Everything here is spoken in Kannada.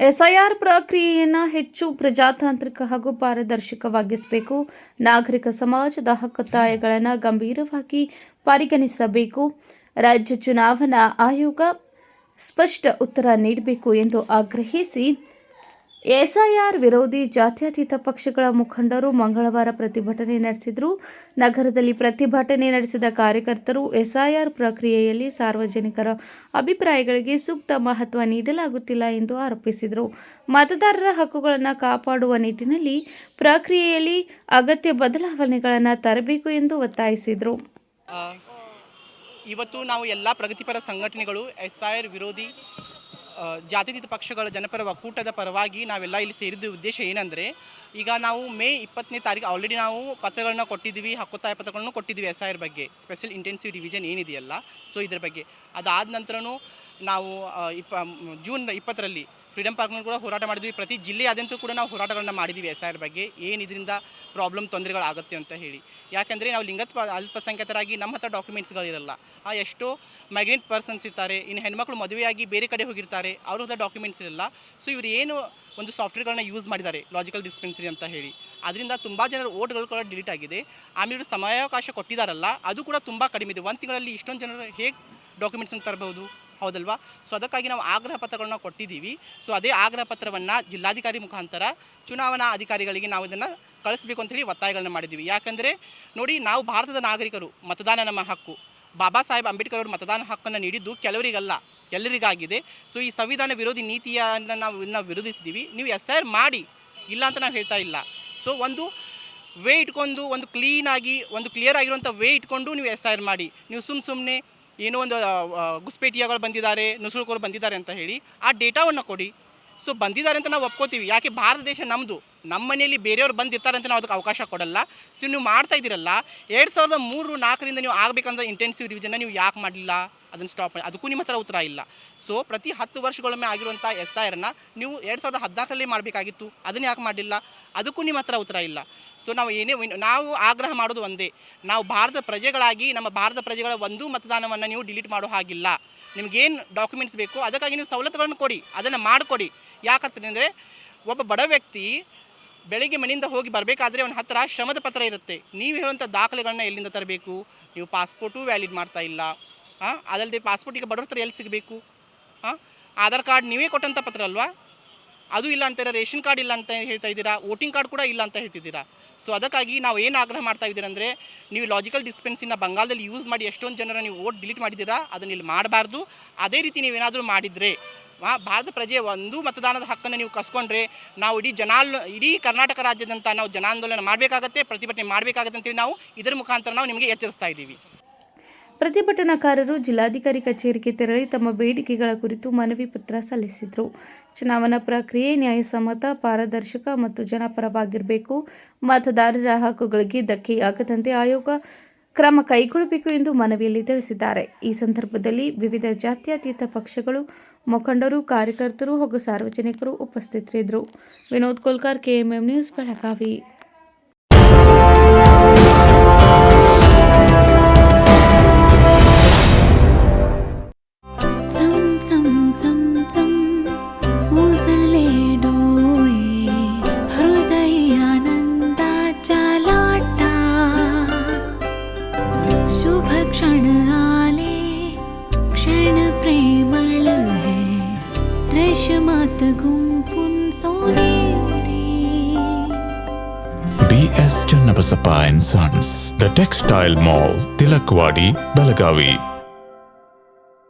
ಎಸ್ಐಆರ್ ಪ್ರಕ್ರಿಯೆಯನ್ನು ಹೆಚ್ಚು ಪ್ರಜಾತಾಂತ್ರಿಕ ಹಾಗೂ ಪಾರದರ್ಶಕವಾಗಿಸಬೇಕು. ನಾಗರಿಕ ಸಮಾಜದ ಹಕ್ಕೊತ್ತಾಯಗಳನ್ನು ಗಂಭೀರವಾಗಿ ಪರಿಗಣಿಸಬೇಕು. ರಾಜ್ಯ ಚುನಾವಣಾ ಆಯೋಗ ಸ್ಪಷ್ಟ ಉತ್ತರ ನೀಡಬೇಕು ಎಂದು ಆಗ್ರಹಿಸಿ ಎಸ್ಐಆರ್ ವಿರೋಧಿ ಜಾತ್ಯತೀತ ಪಕ್ಷಗಳ ಮುಖಂಡರು ಮಂಗಳವಾರ ಪ್ರತಿಭಟನೆ ನಡೆಸಿದರು. ನಗರದಲ್ಲಿ ಪ್ರತಿಭಟನೆ ನಡೆಸಿದ ಕಾರ್ಯಕರ್ತರು ಎಸ್ಐಆರ್ ಪ್ರಕ್ರಿಯೆಯಲ್ಲಿ ಸಾರ್ವಜನಿಕರ ಅಭಿಪ್ರಾಯಗಳಿಗೆ ಸೂಕ್ತ ಮಹತ್ವ ನೀಡಲಾಗುತ್ತಿಲ್ಲ ಎಂದು ಆರೋಪಿಸಿದರು. ಮತದಾರರ ಹಕ್ಕುಗಳನ್ನು ಕಾಪಾಡುವ ನಿಟ್ಟಿನಲ್ಲಿ ಪ್ರಕ್ರಿಯೆಯಲ್ಲಿ ಅಗತ್ಯ ಬದಲಾವಣೆಗಳನ್ನು ತರಬೇಕು ಎಂದು ಒತ್ತಾಯಿಸಿದರು. ಇವತ್ತು ನಾವು ಎಲ್ಲ ಪ್ರಗತಿಪರ ಸಂಘಟನೆಗಳು ಎಸ್ಐಆರ್ ವಿರೋಧಿ ಜಾತ್ಯತೀತ ಪಕ್ಷಗಳ ಜನಪರ ಒಕ್ಕೂಟದ ಪರವಾಗಿ ನಾವೆಲ್ಲ ಇಲ್ಲಿ ಸೇರಿದ ಉದ್ದೇಶ ಏನಂದರೆ, ಈಗ ನಾವು ಮೇ 20ನೇ ತಾರೀಕು ಆಲ್ರೆಡಿ ನಾವು ಪತ್ರಗಳನ್ನ ಕೊಟ್ಟಿದ್ದೀವಿ, ಹಕ್ಕೊತ್ತಾಯ ಪತ್ರಗಳನ್ನು ಕೊಟ್ಟಿದ್ದೀವಿ ಎಸ್ಐಆರ್ ಬಗ್ಗೆ, ಸ್ಪೆಷಲ್ ಇಂಟೆನ್ಸಿವ್ ರಿವಿಷನ್ ಏನಿದೆಯಲ್ಲ, ಸೊ ಇದ್ರ ಬಗ್ಗೆ. ಅದಾದ ನಂತರನೂ ನಾವು ಜೂನ್ 20ರಲ್ಲಿ ಫ್ರೀಡಮ್ ಪಾರ್ಕ್ನಲ್ಲಿ ಕೂಡ ಹೋರಾಟ ಮಾಡಿದ್ವಿ. ಪ್ರತಿ ಜಿಲ್ಲೆಯಾದ್ಯಂತೂ ಕೂಡ ನಾವು ಹೋರಾಟಗಳನ್ನ ಮಾಡಿದ್ದೀವಿ ಎಸ್ಐಆರ್ ಬಗ್ಗೆ, ಏನು ಇದರಿಂದ ಪ್ರಾಬ್ಲಮ್ ತೊಂದರೆಗಳಾಗುತ್ತೆ ಅಂತ ಹೇಳಿ. ಯಾಕೆಂದರೆ ನಾವು ಅಲ್ಪಸಂಖ್ಯಾತರಾಗಿ ನಮ್ಮ ಹತ್ರ ಡಾಕ್ಯುಮೆಂಟ್ಸ್ಗಳಿರಲ್ಲ. ಎಷ್ಟೋ ಮೈಗ್ರೆಂಟ್ ಪರ್ಸನ್ಸ್ ಇರ್ತಾರೆ, ಇನ್ನು ಹೆಣ್ಮಕ್ಳು ಮದುವೆಯಾಗಿ ಬೇರೆ ಕಡೆ ಹೋಗಿರ್ತಾರೆ, ಅವ್ರ ಹತ್ರ ಡಾಕ್ಯುಮೆಂಟ್ಸ್ ಇರಲ್ಲ. ಸೊ ಇವರು ಏನು ಒಂದು ಸಾಫ್ಟ್ವೇರ್ಗಳನ್ನ ಯೂಸ್ ಮಾಡಿದ್ದಾರೆ ಲಾಜಿಕಲ್ ಡಿಸ್ಪೆನ್ಸರಿ ಅಂತ ಹೇಳಿ, ಅದರಿಂದ ತುಂಬ ಜನರ ಓಟ್ಗಳು ಕೂಡ ಡಿಲೀಟ್ ಆಗಿದೆ. ಆಮೇಲೆ ಸಮಯಾವಕಾಶ ಕೊಟ್ಟಿದ್ದಾರಲ್ಲ, ಅದು ಕೂಡ ತುಂಬ ಕಡಿಮೆ ಇದೆ. 1 ತಿಂಗಳಲ್ಲಿ ಇಷ್ಟೊಂದು ಜನರು ಹೇಗೆ ಡಾಕ್ಯುಮೆಂಟ್ಸನ್ನು ತರಬಹುದು, ಹೌದಲ್ವಾ? ಸೊ ಅದಕ್ಕಾಗಿ ನಾವು ಆಗ್ರಹ ಪತ್ರಗಳನ್ನ ಕೊಟ್ಟಿದ್ದೀವಿ. ಸೊ ಅದೇ ಆಗ್ರಹ ಪತ್ರವನ್ನು ಜಿಲ್ಲಾಧಿಕಾರಿ ಮುಖಾಂತರ ಚುನಾವಣಾ ಅಧಿಕಾರಿಗಳಿಗೆ ನಾವು ಇದನ್ನು ಕಳಿಸ್ಬೇಕು ಅಂತೇಳಿ ಒತ್ತಾಯಗಳನ್ನ ಮಾಡಿದ್ದೀವಿ. ಯಾಕಂದರೆ ನೋಡಿ, ನಾವು ಭಾರತದ ನಾಗರಿಕರು, ಮತದಾನ ನಮ್ಮ ಹಕ್ಕು. ಬಾಬಾ ಸಾಹೇಬ್ ಅಂಬೇಡ್ಕರ್ ಅವರು ಮತದಾನ ಹಕ್ಕನ್ನು ನೀಡಿದ್ದು ಕೆಲವರಿಗಲ್ಲ, ಎಲ್ಲರಿಗಾಗಿದೆ. ಸೊ ಈ ಸಂವಿಧಾನ ವಿರೋಧಿ ನೀತಿಯನ್ನು ನಾವು ವಿರೋಧಿಸಿದ್ದೀವಿ. ನೀವು ಎಸ್ಐಆರ್ ಮಾಡಿ, ಇಲ್ಲ ಅಂತ ನಾವು ಹೇಳ್ತಾ ಇಲ್ಲ. ಸೊ ಒಂದು ವೇ ಇಟ್ಕೊಂಡು, ಒಂದು ಕ್ಲೀನಾಗಿ, ಒಂದು ಕ್ಲಿಯರ್ ಆಗಿರುವಂಥ ವೇ ಇಟ್ಕೊಂಡು ನೀವು ಎಸ್ಐಆರ್ ಮಾಡಿ. ನೀವು ಸುಮ್ಮನೆ ಏನೋ ಒಂದು ಗುಸ್ಪೇಟಿಯಾಗಳು ಬಂದಿದ್ದಾರೆ, ನುಸುಳುಕೋರು ಬಂದಿದ್ದಾರೆ ಅಂತ ಹೇಳಿ ಆ ಡೇಟಾವನ್ನು ಕೊಡಿ. ಸೊ ಬಂದಿದ್ದಾರೆ ಅಂತ ನಾವು ಒಪ್ಕೋತೀವಿ. ಯಾಕೆ ಭಾರತ ದೇಶ ನಮ್ಮದು, ನಮ್ಮ ಮನೆಯಲ್ಲಿ ಬೇರೆಯವ್ರು ಬಂದಿರ್ತಾರೆ ಅಂತ ನಾವು ಅದಕ್ಕೆ ಅವಕಾಶ ಕೊಡಲ್ಲ. ಸೊ ನೀವು ಮಾಡ್ತಾ ಇದ್ದೀರಲ್ಲ, 2003-4ರಿಂದ ನೀವು ಆಗಬೇಕಂತ ಇಂಟೆನ್ಸಿವ್ ರಿವಿಷನ್ನ ನೀವು ಯಾಕೆ ಮಾಡಲಿಲ್ಲ? ಅದನ್ನು ಸ್ಟಾಪ್ ಮಾಡಿ. ಅದಕ್ಕೂ ನಿಮ್ಮ ಹತ್ರ ಉತ್ತರ ಇಲ್ಲ. ಸೊ ಪ್ರತಿ 10 ವರ್ಷಗಳೊಮ್ಮೆ ಆಗಿರುವಂಥ ಎಸ್ಐಆರನ್ನು ನೀವು 2014ರಲ್ಲಿ ಮಾಡಬೇಕಾಗಿತ್ತು, ಅದನ್ನು ಯಾಕೆ ಮಾಡಲಿಲ್ಲ? ಅದಕ್ಕೂ ನಿಮ್ಮ ಹತ್ರ ಉತ್ತರ ಇಲ್ಲ. ಸೊ ನಾವು ಆಗ್ರಹ ಮಾಡೋದು ಒಂದೇ, ನಾವು ಭಾರತದ ಪ್ರಜೆಗಳಾಗಿ ನಮ್ಮ ಭಾರತ ಪ್ರಜೆಗಳ ಒಂದು ಮತದಾನವನ್ನು ನೀವು ಡಿಲೀಟ್ ಮಾಡೋ ಹಾಗಿಲ್ಲ. ನಿಮಗೇನು ಡಾಕ್ಯುಮೆಂಟ್ಸ್ ಬೇಕು ಅದಕ್ಕಾಗಿ ನೀವು ಸವಲತ್ತುಗಳನ್ನು ಕೊಡಿ, ಅದನ್ನು ಮಾಡಿಕೊಡಿ. ಯಾಕಂತಂದರೆ ಒಬ್ಬ ಬಡ ವ್ಯಕ್ತಿ ಬೆಳಿಗ್ಗೆ ಮನೆಯಿಂದ ಹೋಗಿ ಬರಬೇಕಾದ್ರೆ ಅವನ ಹತ್ತಿರ ಶ್ರಮದ ಪತ್ರ ಇರುತ್ತೆ. ನೀವು ಹೇಳುವಂಥ ದಾಖಲೆಗಳನ್ನ ಎಲ್ಲಿಂದ ತರಬೇಕು? ನೀವು ಪಾಸ್ಪೋರ್ಟು ವ್ಯಾಲಿಡ್ ಮಾಡ್ತಾ ಇಲ್ಲ. ಅದಲ್ಲದೆ ಪಾಸ್ಪೋರ್ಟ್ ಈಗ ಬಡವ್ರ ಹತ್ರ ಎಲ್ಲಿ ಸಿಗಬೇಕು? ಆಧಾರ್ ಕಾರ್ಡ್ ನೀವೇ ಕೊಟ್ಟಂಥ ಪತ್ರ ಅಲ್ವಾ, ಅದು ಇಲ್ಲ ಅಂತೀರಾ. ರೇಷನ್ ಕಾರ್ಡ್ ಇಲ್ಲ ಅಂತ ಹೇಳ್ತಾ ಇದ್ದೀರಾ, ವೋಟಿಂಗ್ ಕಾರ್ಡ್ ಕೂಡ ಇಲ್ಲ ಅಂತ ಹೇಳ್ತಿದ್ದೀರಾ. ಸೊ ಅದಕ್ಕಾಗಿ ನಾವು ಏನು ಆಗ್ರಹ ಮಾಡ್ತಾ ಇದ್ದೀರ ಅಂದರೆ, ನೀವು ಲಾಜಿಕಲ್ ಡಿಸ್ಪೆನ್ಸಿನ ಬಂಗಾಳದಲ್ಲಿ ಯೂಸ್ ಮಾಡಿ ಎಷ್ಟೊಂದು ಜನರ ನೀವು ವೋಟ್ ಡಿಲೀಟ್ ಮಾಡಿದ್ದೀರಾ, ಅದನ್ನು ಇಲ್ಲಿ ಮಾಡಬಾರ್ದು. ಅದೇ ರೀತಿ ನೀವೇನಾದರೂ ಮಾಡಿದರೆ ಭಾರತ ಪ್ರಜೆಯ ಒಂದು ಮತದಾನದ ಹಕ್ಕನ್ನು ನೀವು ಕಸ್ಕೊಂಡ್ರೆ ನಾವು ಇಡೀ ಕರ್ನಾಟಕ ರಾಜ್ಯದಂತ ನಾವು ಜನಾಂದೋಲನ ಮಾಡಬೇಕಾಗತ್ತೆ, ಪ್ರತಿಭಟನೆ ಮಾಡಬೇಕಾಗತ್ತೆ ಅಂತೇಳಿ ನಾವು ಇದರ ಮುಖಾಂತರ ನಾವು ನಿಮಗೆ ಎಚ್ಚರಿಸ್ತಾ ಇದ್ದೀವಿ. ಪ್ರತಿಭಟನಾಕಾರರು ಜಿಲ್ಲಾಧಿಕಾರಿ ಕಚೇರಿಗೆ ತೆರಳಿ ತಮ್ಮ ಬೇಡಿಕೆಗಳ ಕುರಿತು ಮನವಿ ಪತ್ರ ಸಲ್ಲಿಸಿದರು. ಚುನಾವಣಾ ಪ್ರಕ್ರಿಯೆ ನ್ಯಾಯಸಮ್ಮತ, ಪಾರದರ್ಶಕ ಮತ್ತು ಜನಪರವಾಗಿರಬೇಕು. ಮತದಾರರ ಹಕ್ಕುಗಳಿಗೆ ಧಕ್ಕೆಯಾಗದಂತೆ ಆಯೋಗ ಕ್ರಮ ಕೈಗೊಳ್ಳಬೇಕು ಎಂದು ಮನವಿಯಲ್ಲಿ ತಿಳಿಸಿದ್ದಾರೆ. ಈ ಸಂದರ್ಭದಲ್ಲಿ ವಿವಿಧ ಜಾತ್ಯತೀತ ಪಕ್ಷಗಳು ಮುಖಂಡರು, ಕಾರ್ಯಕರ್ತರು ಹಾಗೂ ಸಾರ್ವಜನಿಕರು ಉಪಸ್ಥಿತರಿದ್ದರು. Vinod Kolkar, KMM news, Belagavi. क्षण आले क्षण प्रेमळ है रेशमात गुंफून सोनेरी. BS Channabasappa and Sons, The Textile Mall, Tilakwadi, Belagavi.